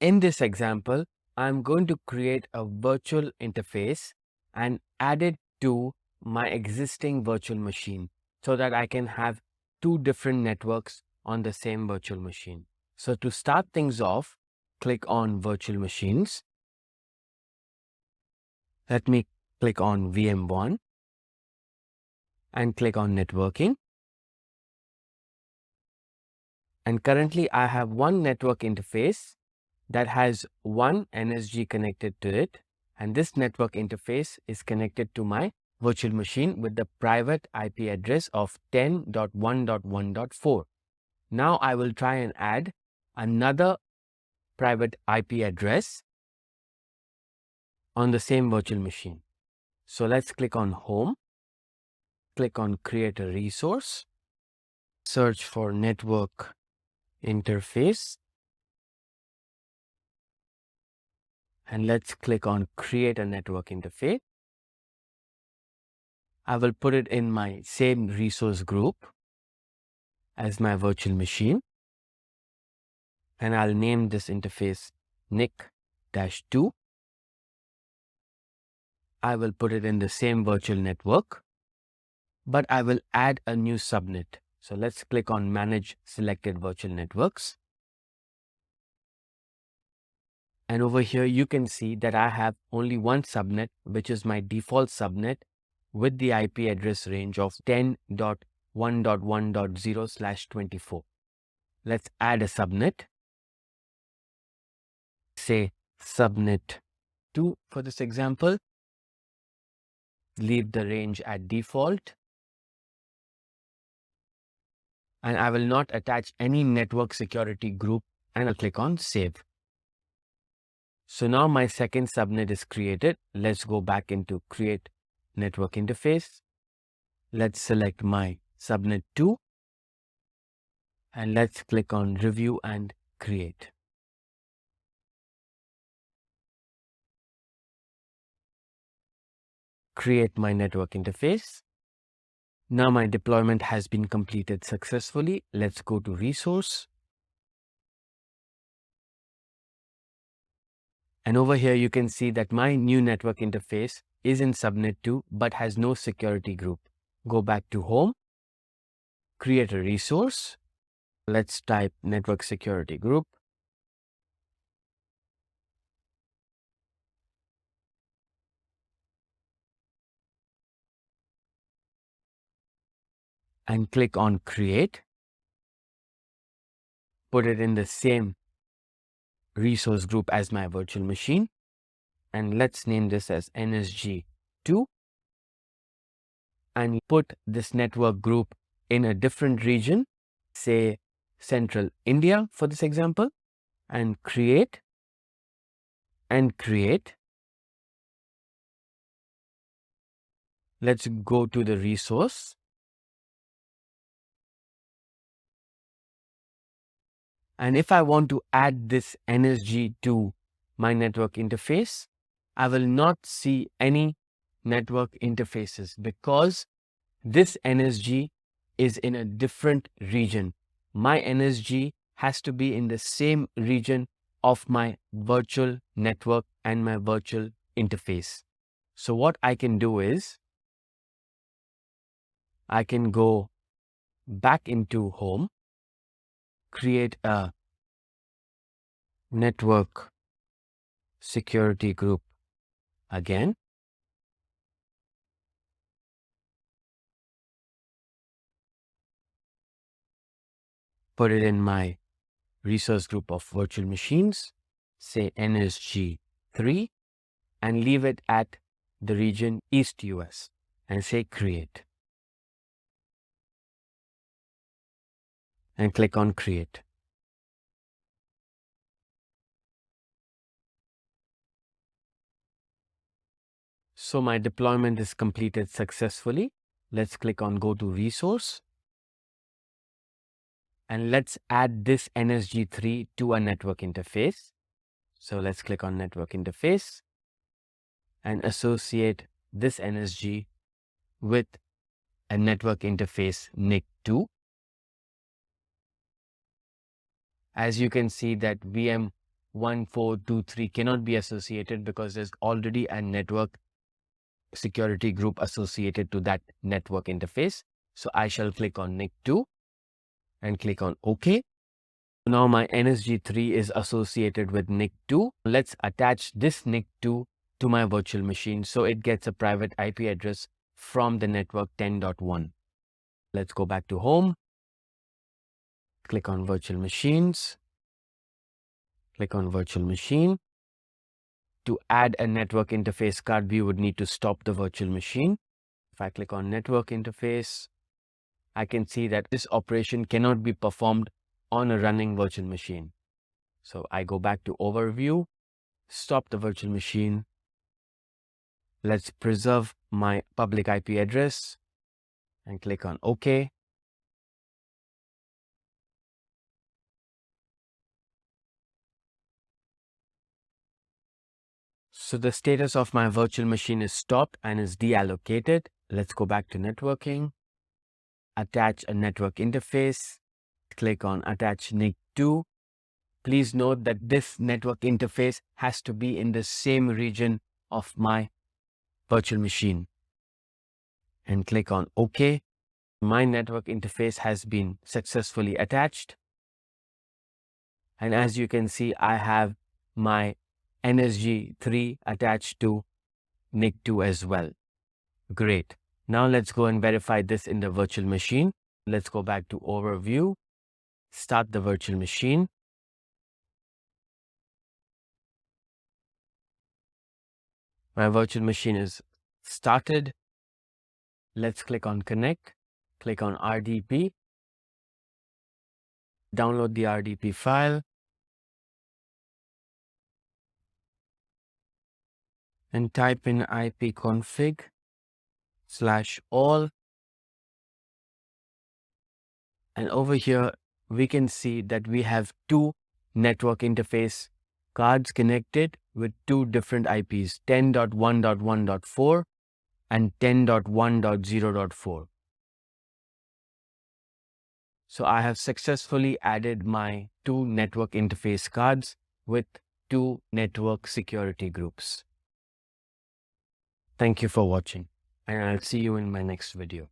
In this example, I'm going to create a virtual interface and add it to my existing virtual machine so that I can have two different networks on the same virtual machine. So to start things off, click on Virtual Machines. Let me click on VM1 and click on Networking. And currently I have one network interface that has one NSG connected to it, and this network interface is connected to my virtual machine with the private IP address of 10.1.1.4. Now I will try and add another private IP address on the same virtual machine. So let's click on Home, click on Create a Resource, search for Network Interface, and let's click on Create a Network Interface. I will put it in my same resource group as my virtual machine, and I'll name this interface NIC-2. I will put it in the same virtual network, but I will add a new subnet. So let's click on Manage Selected Virtual Networks. And over here, you can see that I have only one subnet, which is my default subnet with the IP address range of 10.1.1.0/24. Let's add a subnet. Say subnet 2 for this example. Leave the range at default. And I will not attach any network security group, and I'll click on Save. So now my second subnet is created. Let's go back into Create Network Interface. Let's select my subnet 2 and let's click on Review and Create. Create my network interface. Now my deployment has been completed successfully. Let's go to Resource. And over here, you can see that my new network interface is in subnet 2, but has no security group. Go back to Home, create a resource. Let's type network security group. And click on Create. Put it in the same resource group as my virtual machine. And let's name this as NSG2. And put this network group in a different region, say Central India for this example, and create and create. Let's go to the resource. And if I want to add this NSG to my network interface, I will not see any network interfaces because this NSG is in a different region. My NSG has to be in the same region of my virtual network and my virtual interface. So what I can do is I can go back into Home, create a network security group again. Put it in my resource group of virtual machines, say NSG3, and leave it at the region East US and say Create. And click on Create. So my deployment is completed successfully. Let's click on Go to Resource. And let's add this NSG3 to a network interface. So let's click on Network Interface and associate this NSG with a network interface NIC2. As you can see that VM1 1423 cannot be associated because there's already a network security group associated to that network interface. So I shall click on NIC2 and click on OK. Now my NSG3 is associated with NIC2. Let's attach this NIC2 to my virtual machine so it gets a private IP address from the network 10.1. Let's go back to home. Click on virtual machines. Click on virtual machine. To add a network interface card, we would need to stop the virtual machine. If I click on network interface, I can see that this operation cannot be performed on a running virtual machine. So I go back to overview, stop the virtual machine. Let's preserve my public IP address and click on OK. So the status of my virtual machine is stopped and is deallocated. Let's go back to networking, attach a network interface, click on attach NIC2. Please note that this network interface has to be in the same region of my virtual machine and click on OK. My network interface has been successfully attached. And as you can see, I have my NSG3 attached to NIC2 as well. Great. Now let's go and verify this in the virtual machine. Let's go back to overview, start the virtual machine. My virtual machine is started. Let's click on connect, click on RDP, download the RDP file, and type in ipconfig/all. And over here, we can see that we have two network interface cards connected with two different IPs, 10.1.1.4 and 10.1.0.4. So I have successfully added my two network interface cards with two network security groups. Thank you for watching, and I'll see you in my next video.